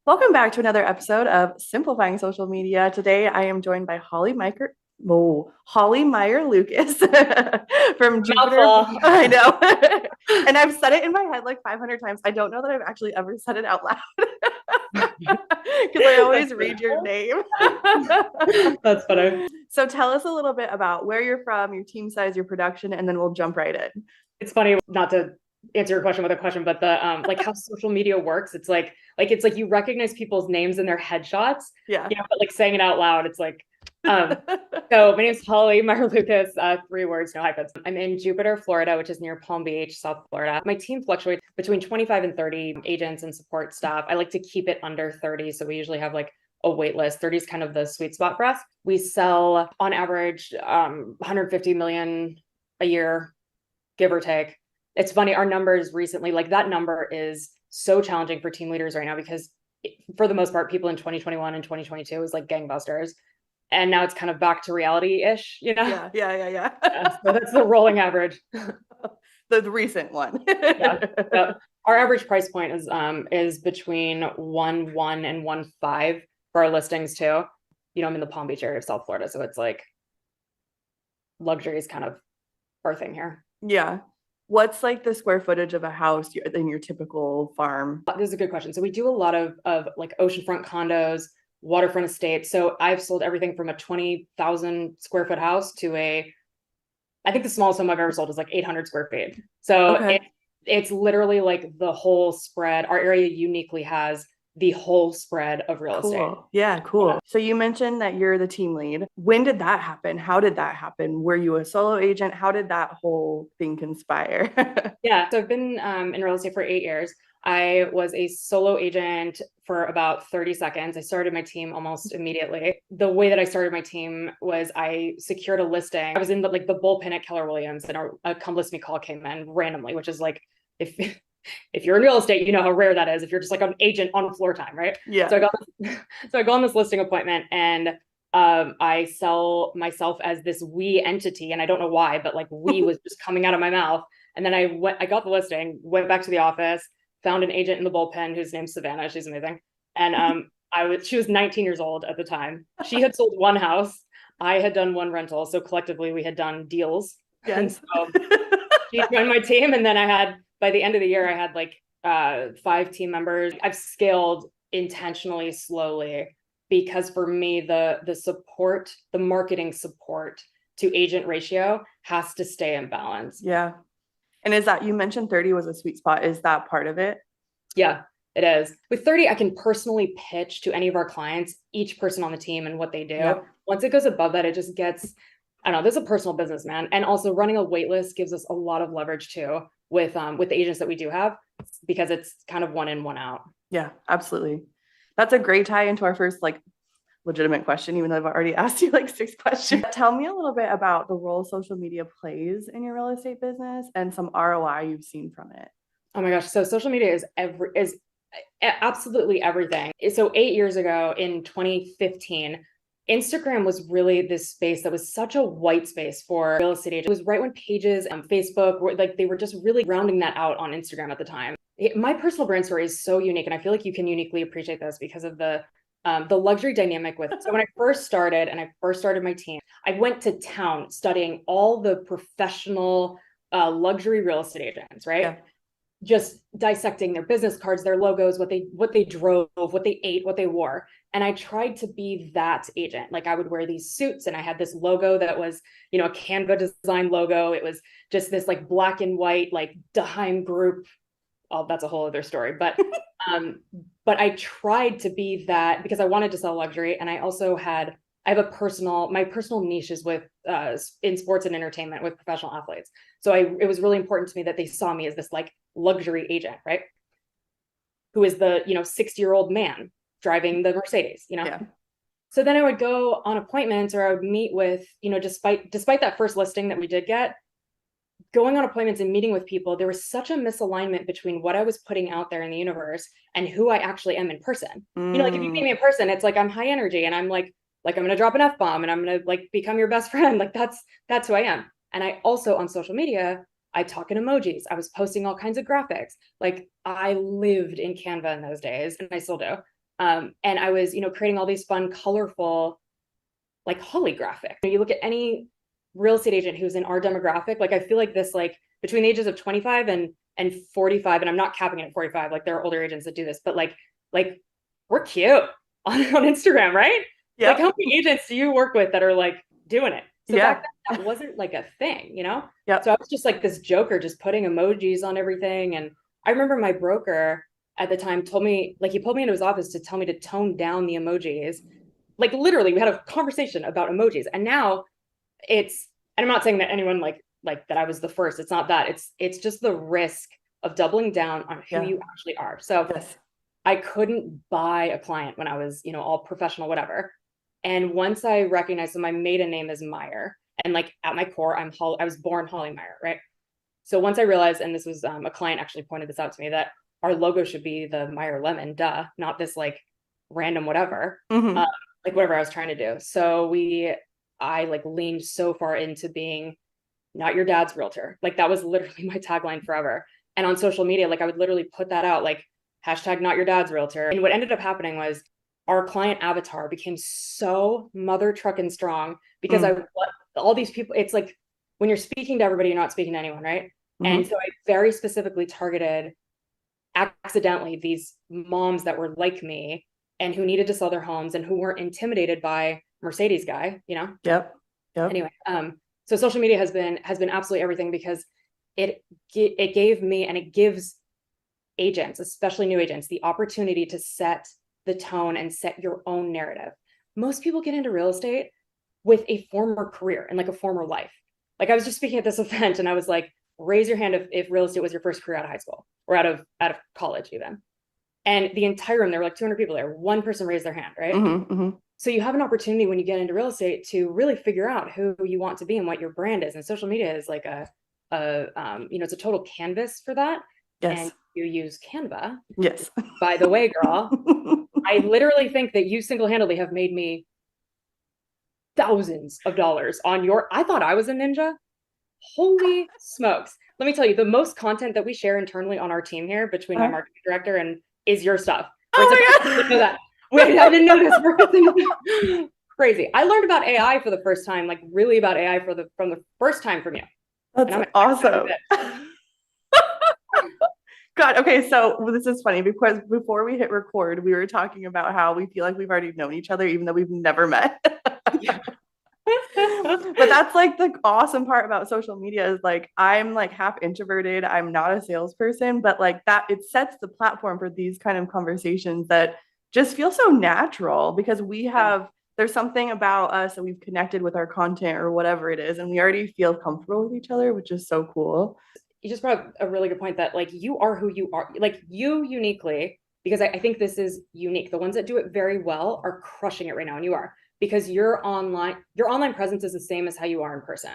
Welcome back to another episode of Simplifying Social Media. Today I am joined by Holly Meyer Lucas from Jupiter. Mouthful. I know. And I've said it in my head like 500 times. I don't know that I've actually ever said it out loud because I That's always read your funny. name. That's funny. So tell us a little bit about where you're from, your team size, your production, and then we'll jump right in. It's funny not to answer your question with a question, but the like how social media works. It's like you recognize people's names in their headshots, Yeah. but like saying it out loud, it's like um so my name's Holly Meyer Lucas, 3 words, no hyphens. I'm in Jupiter, Florida, which is near Palm Beach, South Florida. My team fluctuates between 25 and 30 agents and support staff. I like to keep it under 30. So we usually have like a wait list. 30 is kind of the sweet spot for us. We sell on average 150 million a year, give or take. It's funny, our numbers recently, like that number is so challenging for team leaders right now because for the most part, people in 2021 and 2022 was like gangbusters. And now it's kind of back to reality-ish, you know? Yeah. So that's the rolling average. The recent one. Yeah. So our average price point is between 1.1 and 1.5 for our listings too. I'm in the Palm Beach area of South Florida, so it's like luxury is kind of our thing here. Yeah. What's like the square footage of a house in your typical farm? This is a good question. So we do a lot of like oceanfront condos, waterfront estates. So I've sold everything from a 20,000 square foot house to I think the smallest home I've ever sold is like 800 square feet. So Okay. it's literally like the whole spread. Our area uniquely has the whole spread of real estate. Cool. Yeah, cool. So you mentioned that you're the team lead. When did that happen? How did that happen? Were you a solo agent? How did that whole thing conspire? Yeah. So I've been in real estate for 8 years. I was a solo agent for about 30 seconds. I started my team almost immediately. The way that I started my team was I secured a listing. I was in the bullpen at Keller Williams, and a come list me call came in randomly, which is like if if you're in real estate, you know how rare that is. If you're just like an agent on floor time, right? Yeah. So I go on this listing appointment, and I sell myself as this we entity, and I don't know why, but like we was just coming out of my mouth. And then I got the listing, went back to the office, found an agent in the bullpen whose name's Savannah. She's amazing. And she was 19 years old at the time. She had sold one house. I had done one rental. So collectively we had done deals. And Yes. so she joined my team. And then by the end of the year, I had like 5 team members. I've scaled intentionally slowly because for me, the support, the marketing support to agent ratio has to stay in balance. Yeah. And is that, you mentioned 30 was a sweet spot. Is that part of it? Yeah, it is. With 30, I can personally pitch to any of our clients, each person on the team and what they do. Yep. Once it goes above that, it just gets, I don't know, this is a personal business, man. And also running a wait list gives us a lot of leverage too with the agents that we do have, because it's kind of one in, one out. Yeah, absolutely. That's a great tie into our first like legitimate question, even though I've already asked you like 6 questions. Tell me a little bit about the role social media plays in your real estate business and some ROI you've seen from it. Oh my gosh. So social media is absolutely everything. So 8 years ago in 2015, Instagram was really this space that was such a white space for real estate agents. It was right when pages and Facebook were like, they were just really rounding that out on Instagram at the time. My personal brand story is so unique, and I feel like you can uniquely appreciate this because of the luxury dynamic with it. So when I first started my team, I went to town studying all the professional luxury real estate agents, right? Yeah. Just dissecting their business cards, their logos, what they drove, what they ate, what they wore. And I tried to be that agent. Like I would wear these suits, and I had this logo that was, a Canva design logo. It was just this like black and white, like Daheim group. Oh, that's a whole other story. But I tried to be that because I wanted to sell luxury. And I have my personal niche is with in sports and entertainment with professional athletes. So it was really important to me that they saw me as this like luxury agent, right? Who is the 60-year-old man driving the Mercedes, Yeah. So then I would go on appointments, or I would meet with, despite that first listing that we did get, going on appointments and meeting with people, there was such a misalignment between what I was putting out there in the universe and who I actually am in person. Like if you meet me in person, it's like I'm high energy, and I'm like I'm going to drop an F-bomb, and I'm going to like become your best friend. Like that's who I am. And I also on social media, I talk in emojis. I was posting all kinds of graphics. Like I lived in Canva in those days, and I still do. And I was, creating all these fun, colorful, like Holly graphic. You look at any real estate agent who's in our demographic, like I feel like this, like between the ages of 25 and 45, and I'm not capping it at 45, like there are older agents that do this, but like we're cute on Instagram, right? Yep. Like how many agents do you work with that are like doing it? So Yeah. back then that wasn't like a thing, Yep. So I was just like this joker, just putting emojis on everything. And I remember my broker at the time told me, like he pulled me into his office to tell me to tone down the emojis. Like literally we had a conversation about emojis. And now and I'm not saying that anyone like that I was the first. It's not that. It's just the risk of doubling down on who you actually are. So yes. I couldn't buy a client when I was, all professional, whatever. And once I recognized that my maiden name is Meyer, and like at my core, I was born Holly Meyer, right? So once I realized, and this was a client actually pointed this out to me, that our logo should be the Meyer lemon, not this like random whatever, like whatever I was trying to do. So I like leaned so far into being not your dad's realtor. Like that was literally my tagline forever. And on social media, like I would literally put that out, like hashtag not your dad's realtor. And what ended up happening was our client avatar became so mother trucking strong because all these people, it's like when you're speaking to everybody, you're not speaking to anyone, right? And so I very specifically targeted accidentally these moms that were like me and who needed to sell their homes and who weren't intimidated by Mercedes guy, Yep. Anyway, so social media has been absolutely everything because it gave me, and it gives agents, especially new agents, the opportunity to set the tone and set your own narrative. Most people get into real estate with a former career and like a former life. Like I was just speaking at this event and I was like, raise your hand if real estate was your first career out of high school or out of college even. And the entire room, there were like 200 people there. One person raised their hand, right? So you have an opportunity when you get into real estate to really figure out who you want to be and what your brand is. And social media is like it's a total canvas for that. Yes. And you use Canva. Yes. By the way, girl, I literally think that you single-handedly have made me thousands of dollars on I thought I was a ninja. Holy smokes. Let me tell you, the most content that we share internally on our team here between my marketing director and is your stuff. Oh my God. I didn't know that. Wait, I didn't know this. Crazy. I learned about AI for the first time, like really about AI from the first time from you. That's awesome. God. Okay. So this is funny because before we hit record, we were talking about how we feel like we've already known each other, even though we've never met. But that's like the awesome part about social media is like, I'm like half introverted. I'm not a salesperson, but like that, it sets the platform for these kind of conversations that just feel so natural because there's something about us that we've connected with our content or whatever it is. And we already feel comfortable with each other, which is so cool. You just brought up a really good point that like you are who you are, like you uniquely, because I think this is unique. The ones that do it very well are crushing it right now. And you are, because your online presence is the same as how you are in person.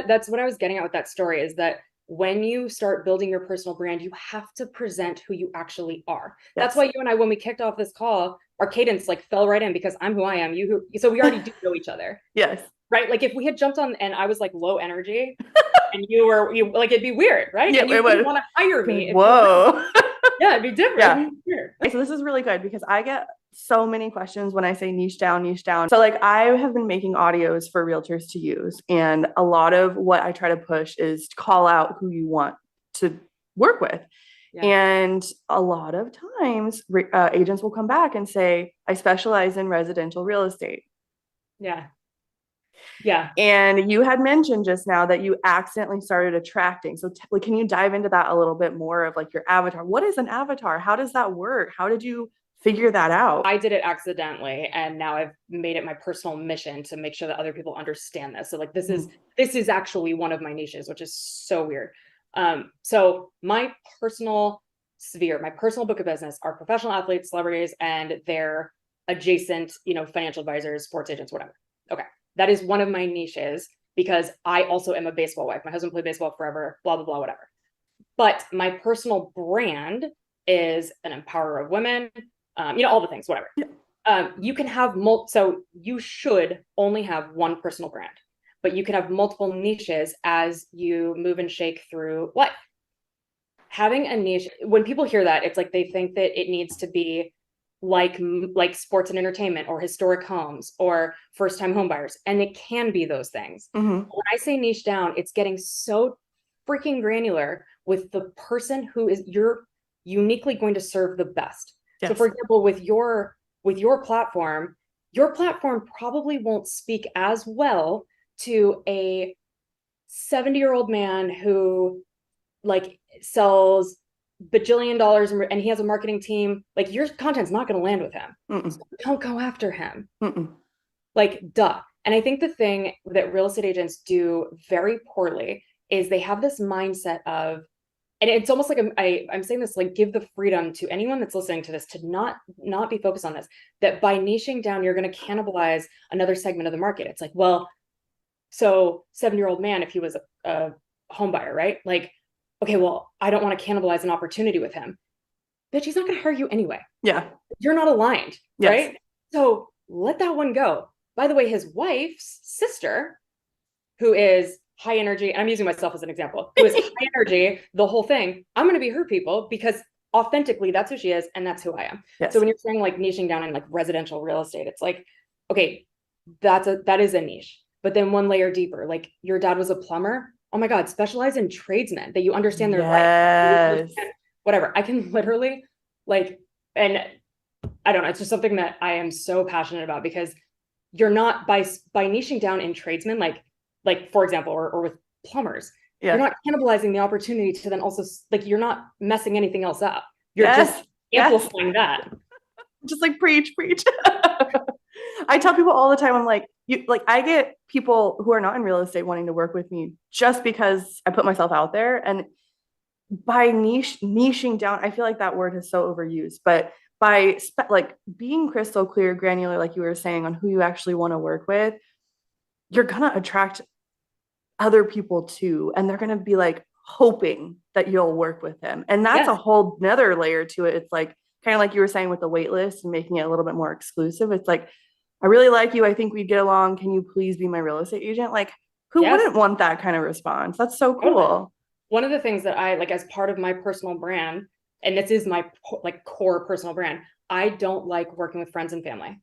That's what I was getting at with that story is that when you start building your personal brand, you have to present who you actually are. Yes. That's why you and I, when we kicked off this call, our cadence like fell right in because I'm who I am, so we already do know each other. Yes. Right. Like if we had jumped on and I was like low energy and you like, it'd be weird. Right. Yeah, and you wouldn't want to hire me. Whoa. Yeah, it'd be different. Yeah. It'd be weird. So this is really good because I get so many questions when I say niche down, niche down. So like I have been making audios for realtors to use. And a lot of what I try to push is to call out who you want to work with. Yeah. And a lot of times agents will come back and say, I specialize in residential real estate. Yeah. Yeah. And you had mentioned just now that you accidentally started attracting. So can you dive into that a little bit more of like your avatar? What is an avatar? How does that work? How did you figure that out? I did it accidentally. And now I've made it my personal mission to make sure that other people understand this. So like, this is actually one of my niches, which is so weird. So my personal sphere, my personal book of business are professional athletes, celebrities, and their adjacent, financial advisors, sports agents, whatever. Okay. That is one of my niches because I also am a baseball wife. My husband played baseball forever, blah, blah, blah, whatever. But my personal brand is an empowerer of women, all the things, whatever. Yeah. You can have so you should only have one personal brand, but you can have multiple niches as you move and shake through life. Having a niche, when people hear that, it's like they think that it needs to be like sports and entertainment or historic homes or first time home buyers. And it can be those things. Mm-hmm. When I say niche down, it's getting so freaking granular with the person who is you're uniquely going to serve the best. Yes. So for example, with your platform probably won't speak as well to a 70-year-old man who like sells bajillion dollars and he has a marketing team. Like your content's not going to land with him. So don't go after him. Like, duh. And I think the thing that real estate agents do very poorly is they have this mindset of, and it's almost like I'm saying this, like, give the freedom to anyone that's listening to this to not be focused on this, that by niching down, you're going to cannibalize another segment of the market. It's like, well, so 7-year-old man, if he was a home buyer, right? Like, okay, well, I don't want to cannibalize an opportunity with him. Bitch, he's not going to hire you anyway. Yeah. You're not aligned, yes. right? So let that one go. By the way, his wife's sister, who is high energy, and I'm using myself as an example, who is high energy, the whole thing, I'm going to be her people because authentically that's who she is and that's who I am. Yes. So when you're saying like niching down in like residential real estate, it's like, okay, that is a niche. But then one layer deeper, like your dad was a plumber. Oh my God, specialize in tradesmen that you understand their life. Whatever. I can literally like, and I don't know, it's just something that I am so passionate about because you're not by niching down in tradesmen, like for example, or with plumbers, you're not cannibalizing the opportunity to then also like, you're not messing anything else up. You're just amplifying that. Just like preach. I tell people all the time, I'm like, I get people who are not in real estate wanting to work with me just because I put myself out there. And by niching down, I feel like that word is so overused, but by like being crystal clear, granular, like you were saying, on who you actually want to work with, you're going to attract other people too. And they're going to be like hoping that you'll work with them. And that's a whole nother layer to it. It's like, kind of like you were saying with the wait list and making it a little bit more exclusive. It's like, I really like you. I think we'd get along. Can you please be my real estate agent? Like, who wouldn't want that kind of response? That's so cool. Totally. One of the things that I like as part of my personal brand, and this is my like core personal brand, I don't like working with friends and family.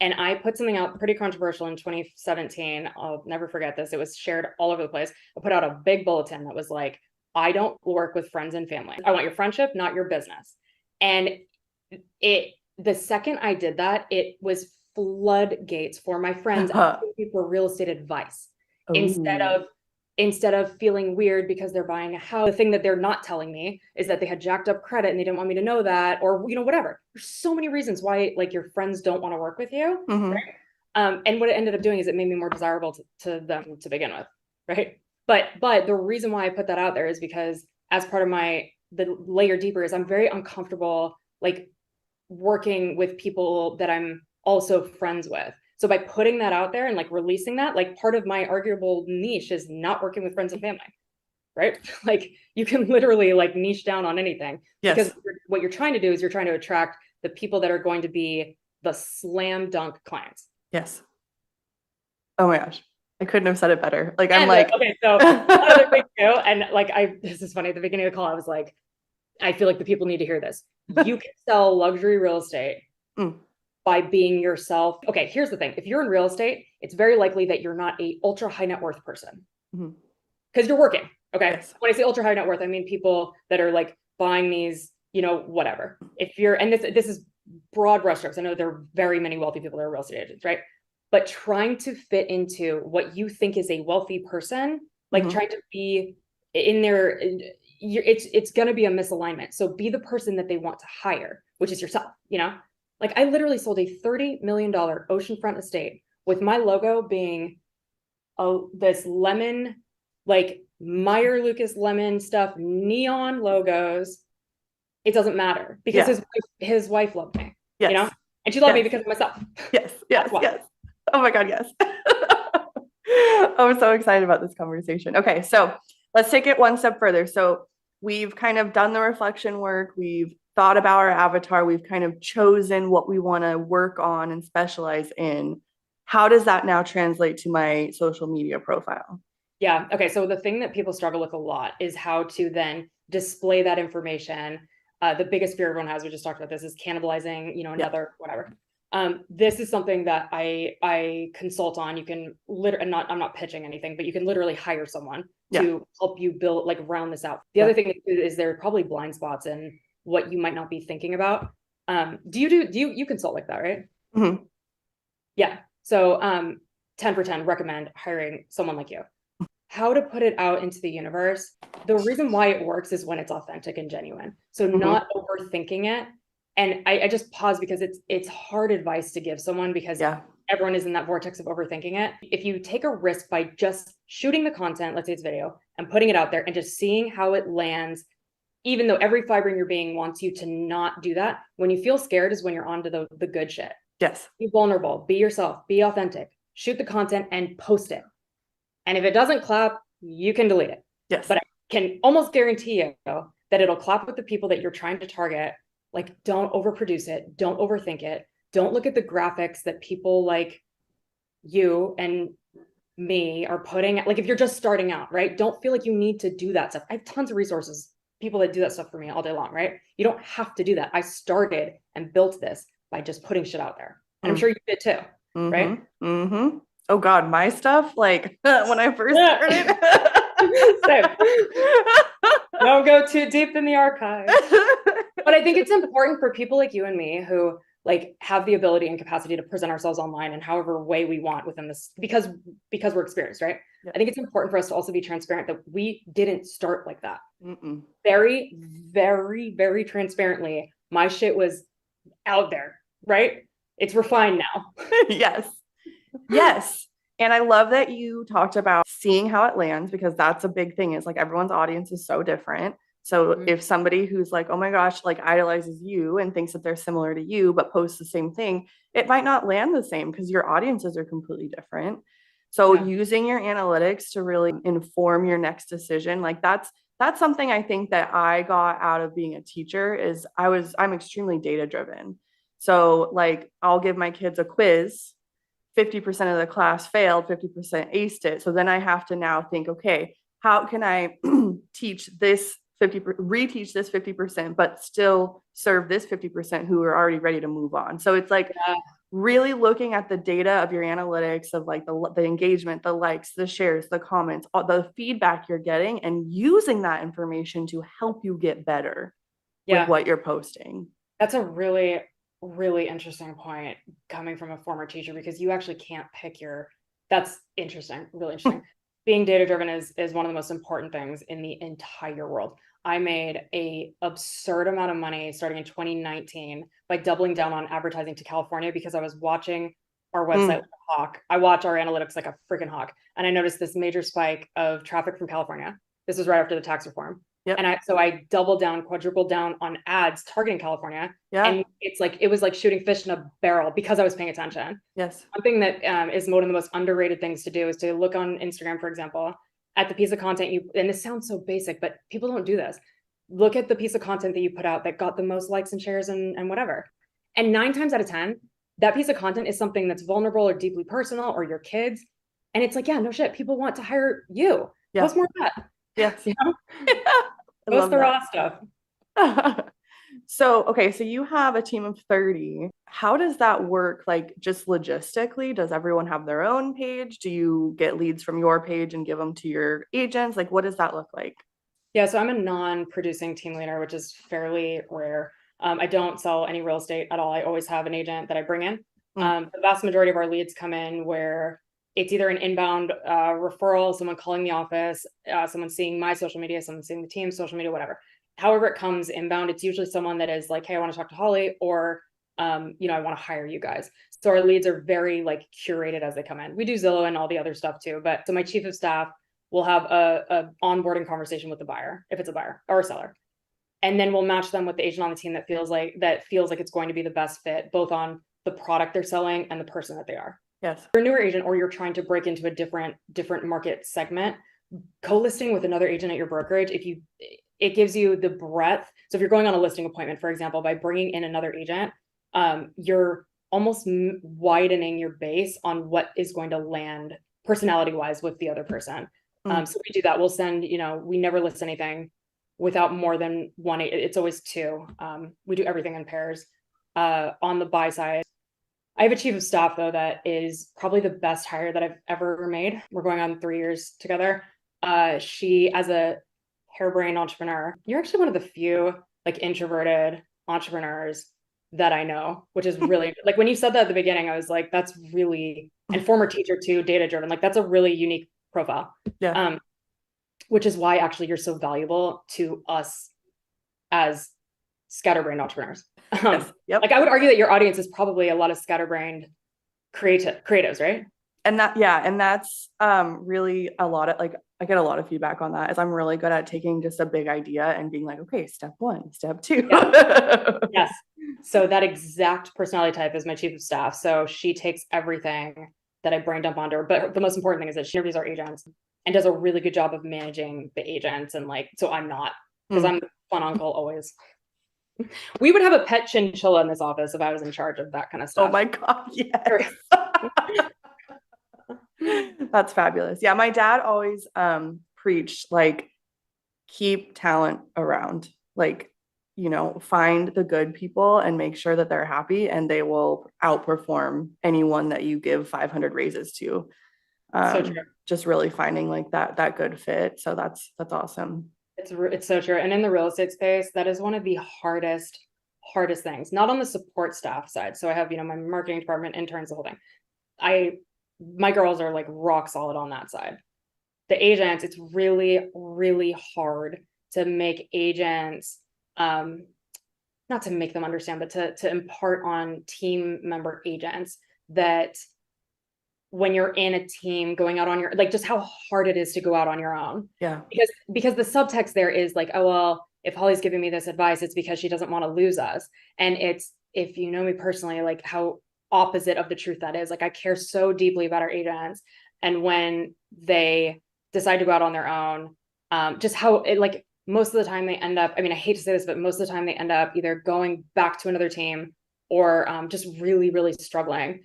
And I put something out pretty controversial in 2017. I'll never forget this. It was shared all over the place. I put out a big bulletin that was like, I don't work with friends and family. I want your friendship, not your business. And the second I did that, it was floodgates for my friends asking me for real estate advice. Instead of feeling weird because they're buying a house. The thing that they're not telling me is that they had jacked up credit and they didn't want me to know that, or, you know, whatever. There's so many reasons why like your friends don't want to work with you. Right? And what it ended up doing is it made me more desirable to them to begin with. Right. But the reason why I put that out there is because as part of the layer deeper is I'm very uncomfortable, like working with people that I'm also friends with. So by putting that out there and like releasing that, like part of my arguable niche is not working with friends and family, right? Like you can literally like niche down on anything because what you're trying to do is you're trying to attract the people that are going to be the slam dunk clients. Yes. Oh my gosh. I couldn't have said it better. Like, I'm like, okay, so another thing too. And like, this is funny. At the beginning of the call, I was like, I feel like the people need to hear this. You can sell luxury real estate by being yourself. Okay, here's the thing. If you're in real estate, it's very likely that you're not a ultra high net worth person because you're working. Okay. Yes. When I say ultra high net worth, I mean people that are like buying these, you know, whatever. If you're, and this is broad brushstrokes. I know there are very many wealthy people that are real estate agents, right? But trying to fit into what you think is a wealthy person, like trying to be in there, it's going to be a misalignment. So be the person that they want to hire, which is yourself, you know? Like I literally sold a $30 million oceanfront estate with my logo being this lemon, like Meyer Lucas lemon stuff, neon logos. It doesn't matter because his wife loved me, you know, and she loved me because of myself. Yes. Oh my God, yes. I'm so excited about this conversation. Okay, so let's take it one step further. So we've kind of done the reflection work. We've thought about our avatar. We've kind of chosen what we want to work on and specialize in. How does that now translate to my social media profile? Yeah. Okay. So the thing that people struggle with a lot is how to then display that information The biggest fear everyone has, we just talked about this, is cannibalizing, another whatever. This is something that I consult on. You can I'm not pitching anything, but you can literally hire someone to help you build, like, round this out. The other thing is there are probably blind spots in what you might not be thinking about. Do you consult like that, right? Mm-hmm. Yeah. So 10 for 10 recommend hiring someone like you. How to put it out into the universe. The reason why it works is when it's authentic and genuine. So not overthinking it. And I just pause because it's hard advice to give someone, because everyone is in that vortex of overthinking it. If you take a risk by just shooting the content, let's say it's video, and putting it out there and just seeing how it lands, even though every fiber in your being wants you to not do that, when you feel scared is when you're onto the good shit. Yes. Be vulnerable, be yourself, be authentic, shoot the content and post it. And if it doesn't clap, you can delete it. Yes. But I can almost guarantee you that it'll clap with the people that you're trying to target. Like, don't overproduce it. Don't overthink it. Don't look at the graphics that people like you and me are putting. Like, if you're just starting out, right? Don't feel like you need to do that stuff. I have tons of resources, people that do that stuff for me all day long, right? You don't have to do that. I started and built this by just putting shit out there. And I'm sure you did too, right? Mm-hmm. Oh God, my stuff, like when I first started. Don't go too deep in the archives. But I think it's important for people like you and me who like have the ability and capacity to present ourselves online in however way we want within this, because we're experienced, right? I think it's important for us to also be transparent that we didn't start like that. Very, very, very transparently, my shit was out there, right? It's refined now. Yes. And I love that you talked about seeing how it lands, because that's a big thing. Is like everyone's audience is so different. So if somebody who's like, oh my gosh, like idolizes you and thinks that they're similar to you, but posts the same thing, it might not land the same because your audiences are completely different. So using your analytics to really inform your next decision, like that's something I think that I got out of being a teacher. Is I'm extremely data driven. So like I'll give my kids a quiz, 50% of the class failed, 50% aced it. So then I have to now think, okay, how can I teach this reteach this 50%, but still serve this 50% who are already ready to move on. So it's like really looking at the data of your analytics of like the engagement, the likes, the shares, the comments, all the feedback you're getting, and using that information to help you get better with what you're posting. That's a really, really interesting point coming from a former teacher, because you actually can't pick that's interesting, really interesting. Being data driven is one of the most important things in the entire world. I made a absurd amount of money starting in 2019 by doubling down on advertising to California, because I was watching our website like a hawk. I watch our analytics like a freaking hawk. And I noticed this major spike of traffic from California. This was right after the tax reform. And I doubled down, quadrupled down on ads targeting California. And it was like shooting fish in a barrel because I was paying attention. One thing that is one of the most underrated things to do is to look on Instagram, for example, at the piece of content and this sounds so basic, but people don't do this. Look at the piece of content that you put out that got the most likes and shares and whatever. And 9 times out of 10, that piece of content is something that's vulnerable or deeply personal or your kids. And it's like, no shit, people want to hire you. Post more of that. Post the raw stuff. So, okay, so you have a team of 30. How does that work? Like just logistically, does everyone have their own page? Do you get leads from your page and give them to your agents? Like, what does that look like? Yeah, so I'm a non-producing team leader, which is fairly rare. I don't sell any real estate at all. I always have an agent that I bring in. The vast majority of our leads come in where it's either an inbound referral, someone calling the office, someone seeing my social media, someone seeing the team's social media, whatever. However it comes inbound, it's usually someone that is like, hey, I want to talk to Holly, or I want to hire you guys. So our leads are very like curated as they come in. We do Zillow and all the other stuff too. But so my chief of staff will have a onboarding conversation with the buyer, if it's a buyer or a seller. And then we'll match them with the agent on the team that feels like it's going to be the best fit, both on the product they're selling and the person that they are. Yes. If you're a newer agent or you're trying to break into a different market segment, co-listing with another agent at your brokerage, it gives you the breadth. So if you're going on a listing appointment, for example, by bringing in another agent, you're almost widening your base on what is going to land personality wise with the other person. So we do that. We'll send, we never list anything. without more than one. It's always two. We do everything in pairs. On the buy side, I have a chief of staff though that is probably the best hire that I've ever made. We're going on 3 years together. She, as a harebrained entrepreneur, you're actually one of the few like introverted entrepreneurs that I know, which is really like when you said that at the beginning, I was like, that's really, and former teacher too, data driven, like that's a really unique profile. Yeah. Which is why actually you're so valuable to us as scatterbrained entrepreneurs. Yes. Yep. Like I would argue that your audience is probably a lot of scatterbrained creatives, right? And that's really a lot of like, I get a lot of feedback on that, as I'm really good at taking just a big idea and being like, okay, step 1, step 2. Yeah. Yes. So that exact personality type is my chief of staff. So she takes everything that I brain dump onto her. But the most important thing is that she interviews our agents and does a really good job of managing the agents. And like, so I'm not, because I'm the fun uncle always. We would have a pet chinchilla in this office if I was in charge of that kind of stuff. Oh my God, yes. That's fabulous. Yeah, my dad always preached like, keep talent around, like, find the good people and make sure that they're happy, and they will outperform anyone that you give 500 raises to. So true. Just really finding like that good fit. So that's awesome. It's so true. And in the real estate space, that is one of the hardest things, not on the support staff side. So I have, my marketing department, interns, the whole thing. My girls are like rock solid on that side. The agents, it's really, really hard to make agents, not to make them understand, but to impart on team member agents that when you're in a team going out on your, like just how hard it is to go out on your own. Yeah. Because the subtext there is like, oh, well, if Holly's giving me this advice, it's because she doesn't want to lose us. And it's, if you know me personally, like how opposite of the truth that is. Like I care so deeply about our agents. And when they decide to go out on their own, just how it, like most of the time they end up, I mean, I hate to say this, but most of the time they end up either going back to another team or just really, really struggling.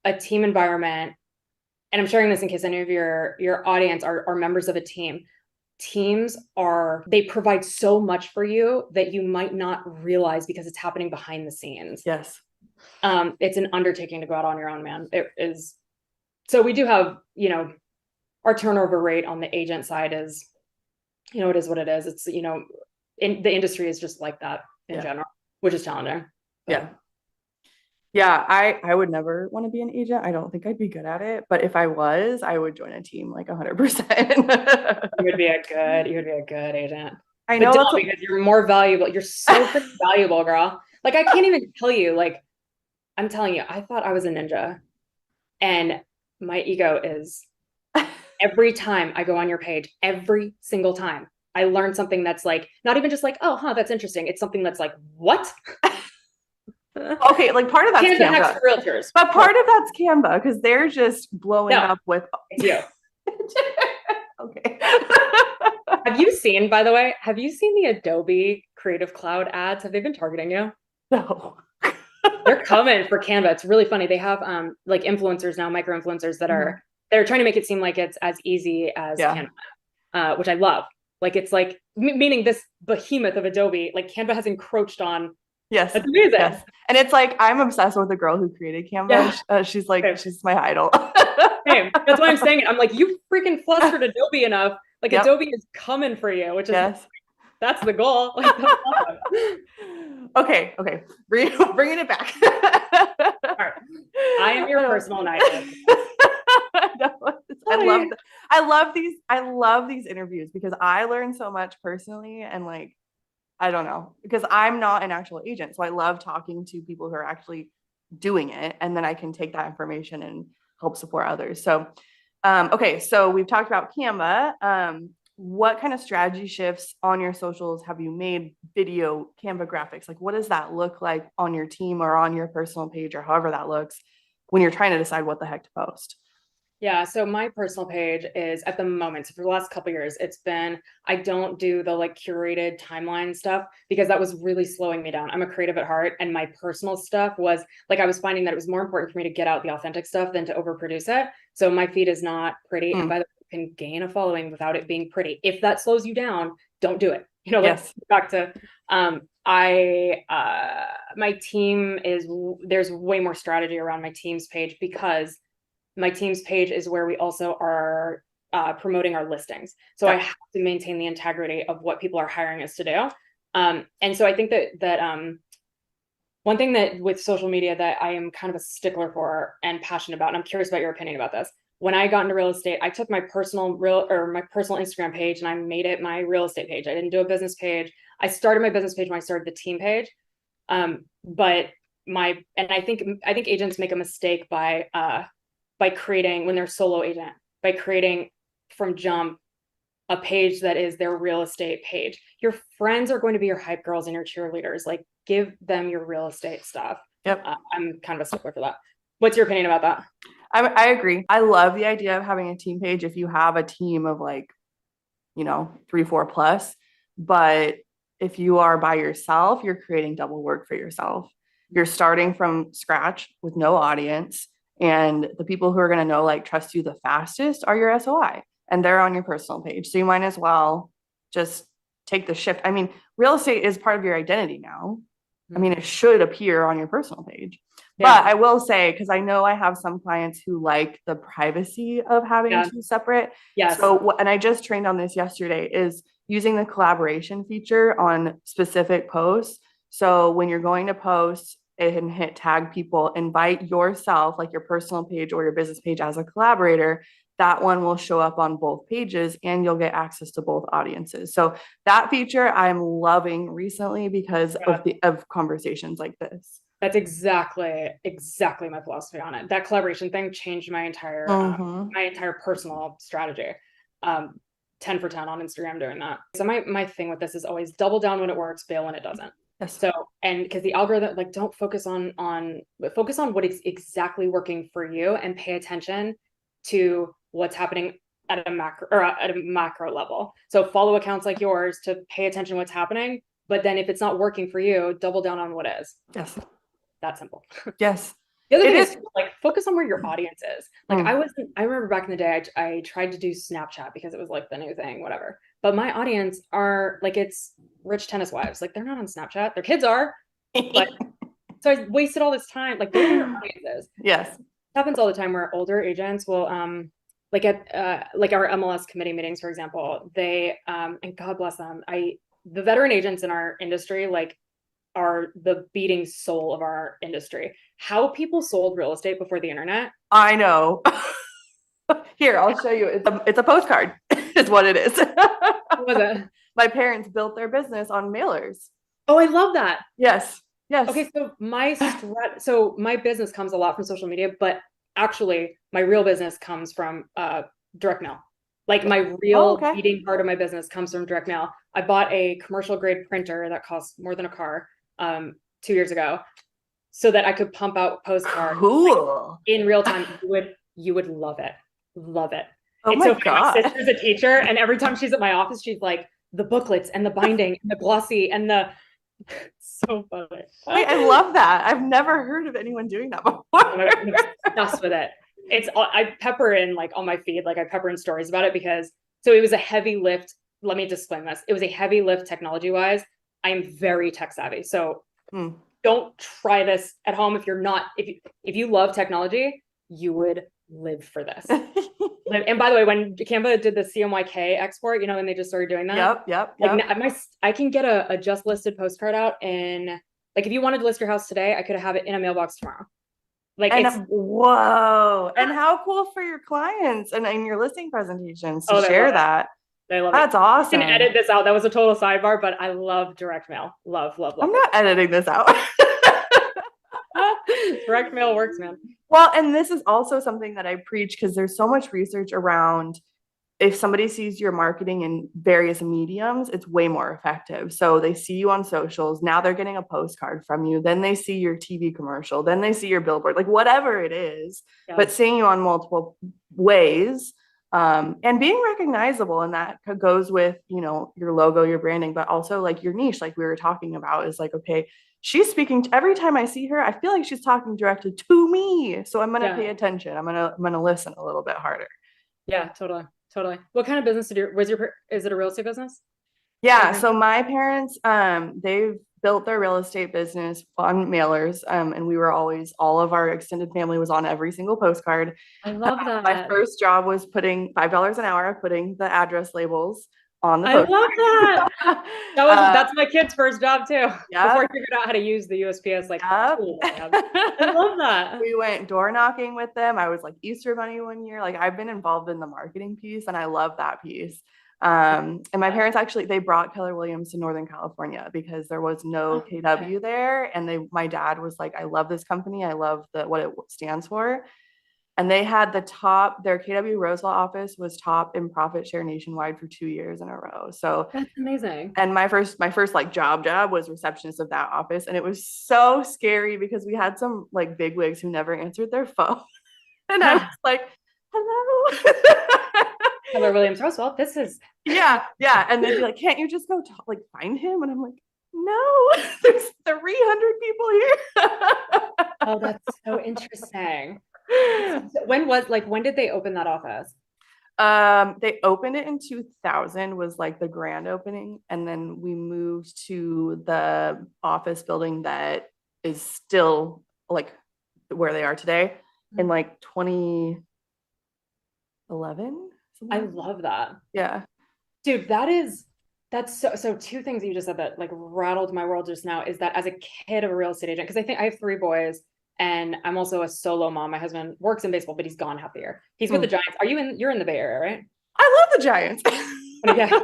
A team environment, and I'm sharing this in case any of your audience are members of a team. Teams they provide so much for you that you might not realize because it's happening behind the scenes. Yes. It's an undertaking to go out on your own, man. It is. So we do have, our turnover rate on the agent side is, it is what it is. It's, in the industry is just like that in general, which is challenging. But. Yeah. Yeah, I would never want to be an agent. I don't think I'd be good at it. But if I was, I would join a team like 100%. You would be a good agent. I know, but because you're more valuable. You're so freaking valuable, girl. Like I can't even tell you. Like I'm telling you, I thought I was a ninja, and my ego is. Every time I go on your page, every single time I learn something that's like not even just like, oh, that's interesting. It's something that's like, what? Okay, like part of that's Canva. Realtors. But part of that's Canva because they're just blowing up with you. Okay. Have you seen the Adobe Creative Cloud ads? Have they been targeting you? No. They're coming for Canva. It's really funny. They have like influencers now, micro influencers that are they're trying to make it seem like it's as easy as Canva, which I love. Like it's like meaning this behemoth of Adobe, like Canva has encroached on. Yes. That's amazing. Yes. And it's like, I'm obsessed with the girl who created Canva. Yeah. She's like, she's my idol. Same. That's why I'm saying it. I'm like, you freaking flustered Adobe enough. Like Adobe is coming for you, which is, that's the goal. Like, that's awesome. Okay. Bringing it back. All right. I am your personal nightmare. I love these interviews because I learn so much personally, and like, I don't know, because I'm not an actual agent. So I love talking to people who are actually doing it. And then I can take that information and help support others. So, okay. So we've talked about Canva. What kind of strategy shifts on your socials have you made? Video, Canva graphics? Like, what does that look like on your team or on your personal page or however that looks when you're trying to decide what the heck to post? Yeah. So my personal page is at the moment, so for the last couple of years, it's been, I don't do the like curated timeline stuff because that was really slowing me down. I'm a creative at heart, and my personal stuff was like, I was finding that it was more important for me to get out the authentic stuff than to overproduce it. So my feed is not pretty. And by the way, you can gain a following without it being pretty. If that slows you down, don't do it. Like Yes. back to, my team there's way more strategy around my team's page, because my team's page is where we also are promoting our listings. So I have to maintain the integrity of what people are hiring us to do. And so I think that one thing that with social media that I am kind of a stickler for and passionate about, and I'm curious about your opinion about this. When I got into real estate, I took my personal Instagram page and I made it my real estate page. I didn't do a business page. I started my business page when I started the team page. But I think agents make a mistake by creating, when they're solo agent, by creating from jump a page that is their real estate page. Your friends are going to be your hype girls and your cheerleaders. Like, give them your real estate stuff. Yep. I'm kind of a stickler for that. What's your opinion about that? I agree. I love the idea of having a team page if you have a team of 3, 4 plus. But if you are by yourself, you're creating double work for yourself. You're starting from scratch with no audience. And the people who are going to trust you the fastest are your SOI, and they're on your personal page. So you might as well just take the shift. I mean, real estate is part of your identity now. I mean, it should appear on your personal page. Yeah. But I will say, because I know I have some clients who like the privacy of having two separate. Yes. So, and I just trained on this yesterday, is using the collaboration feature on specific posts. So when you're going to post and hit tag people, invite yourself, like your personal page or your business page, as a collaborator. That one will show up on both pages and you'll get access to both audiences. So that feature I'm loving recently because of conversations like this. That's exactly my philosophy on it. That collaboration thing changed my entire personal strategy. 10 for 10 on Instagram doing that. So my thing with this is always double down when it works, bail when it doesn't. Yes. So, and because the algorithm, don't focus on what is exactly working for you, and pay attention to what's happening at a macro level. So follow accounts like yours to pay attention to what's happening. But then if it's not working for you, double down on what is. Yes. That simple. Yes. The other thing is focus on where your audience is. I remember back in the day, I tried to do Snapchat because it was the new thing, whatever. But my audience are it's rich tennis wives. They're not on Snapchat. Their kids are. But so I wasted all this time. Those are your audiences. Yes. It happens all the time where older agents will at our MLS committee meetings, for example, they and God bless them. The veteran agents in our industry are the beating soul of our industry. How people sold real estate before the internet. I know. Here, I'll show you. It's a postcard is what it is. What was it? My parents built their business on mailers. Oh, I love that. Yes. Yes. Okay. So my business comes a lot from social media, but actually my real business comes from direct mail. My real beating heart of my business comes from direct mail. I bought a commercial grade printer that costs more than a car 2 years ago, so that I could pump out postcards in real time. You would love it. Love it. Oh my God. My sister's a teacher, and every time she's at my office, she's like, the booklets and the binding and the glossy and the so funny. Wait, I love that. I've never heard of anyone doing that before. I'm obsessed with it. I pepper in on my feed, I pepper in stories about it because it was a heavy lift. Let me just explain this. It was a heavy lift technology wise. I am very tech savvy. So don't try this at home if you're not, if you love technology, you would live for this. And by the way, when Canva did the CMYK export, and they just started doing that. Yep. I can get a just listed postcard out in, if you wanted to list your house today, I could have it in a mailbox tomorrow. Whoa. And how cool for your clients and in your listing presentations to share that. They love That's awesome. You can edit this out. That was a total sidebar, but I love direct mail. Love. I'm not editing this out. Direct mail works, man. Well, and this is also something that I preach because there's so much research around if somebody sees your marketing in various mediums, it's way more effective. So they see you on socials. Now they're getting a postcard from you. Then they see your TV commercial. Then they see your billboard, whatever it is, but seeing you on multiple ways and being recognizable. And that goes with, your logo, your branding, but also your niche, we were talking about is okay, she's speaking every time I see her, I feel like she's talking directly to me. So I'm going to pay attention. I'm going to listen a little bit harder. Yeah, totally. What kind of business is it a real estate business? Yeah. So my parents, they've built their real estate business on mailers. And we were always, all of our extended family was on every single postcard. I love My that. first job was putting $5 an hour, putting the address labels on the I postcard. love that. That's my kid's first job too. Yeah. Before he figured out how to use the USPS tool. I love that. We went door knocking with them. I was like Easter Bunny one year. Like I've been involved in the marketing piece and I love that piece. And my parents actually, they brought Keller Williams to Northern California because there was no KW there. And my dad was like, I love this company. I love what it stands for. And they had their KW Roseville office was top in profit share nationwide for 2 years in a row. So that's amazing. And my first like job was receptionist of that office. And it was so scary because we had some like bigwigs who never answered their phone. And I was like, hello. Keller Williams Roseville, this is. Yeah. And they'd be like, can't you just go find him? And I'm like, no, there's 300 people here. Oh, that's so interesting. When did they open that office? They opened it in 2000 was like the grand opening. And then we moved to the office building that is still like where they are today in like 2011. I love that. Yeah. Dude, that's so two things you just said that like rattled my world just now is that as a kid of a real estate agent, because I think I have 3 boys and I'm also a solo mom. My husband works in baseball, but he's gone half the year. He's with the Giants. You're in the Bay Area, right? I love the Giants. Yeah.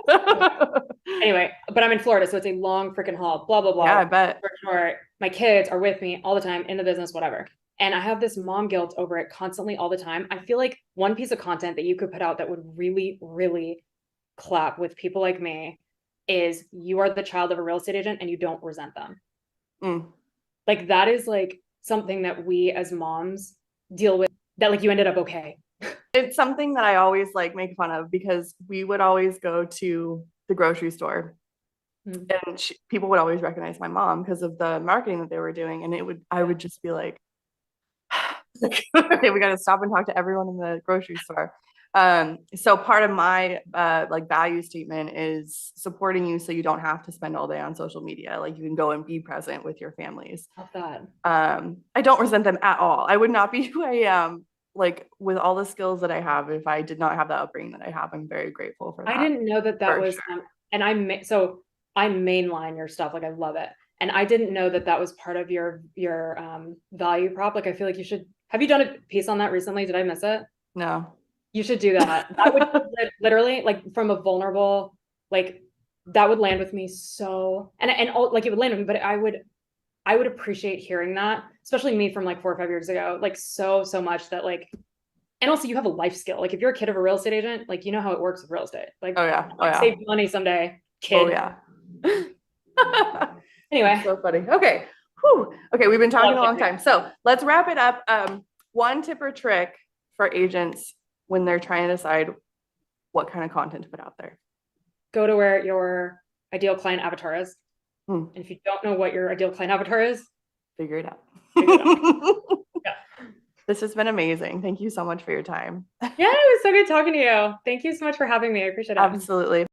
Anyway, but I'm in Florida, so it's a long freaking haul, blah, blah, blah. Yeah, I bet. For sure. My kids are with me all the time in the business, whatever. And I have this mom guilt over it constantly all the time. I feel like one piece of content that you could put out that would really, really clap with people like me is you are the child of a real estate agent and you don't resent them. Like that is like something that we as moms deal with, that like you ended up okay. It's something that I always like make fun of because we would always go to the grocery store and people would always recognize my mom because of the marketing that they were doing. And I would just be like, okay, we got to stop and talk to everyone in the grocery store. So part of my like value statement is supporting you so you don't have to spend all day on social media. Like you can go and be present with your families. Love that. I don't resent them at all. I would not be who I am like with all the skills that I have if I did not have the upbringing that I have. I'm very grateful for that. I didn't know that was sure. And I mainline your stuff, like I love it. And I didn't know that was part of your value prop. Like I feel like you should. Have you done a piece on that recently? Did I miss it? No. You should do that. That would literally, like, from a vulnerable, like, that would land with me so, and like it would land with me, but I would appreciate hearing that, especially me from like 4 or 5 years ago, like so much that like, and also you have a life skill. Like if you're a kid of a real estate agent, like you know how it works with real estate. Like, save money someday, kid. Oh yeah. Anyway. That's so funny. Okay. Whew. Okay. We've been talking a long time. So let's wrap it up. One tip or trick for agents when they're trying to decide what kind of content to put out there. Go to where your ideal client avatar is. And if you don't know what your ideal client avatar is, figure it out. Yeah. This has been amazing. Thank you so much for your time. Yeah, it was so good talking to you. Thank you so much for having me. I appreciate it. Absolutely.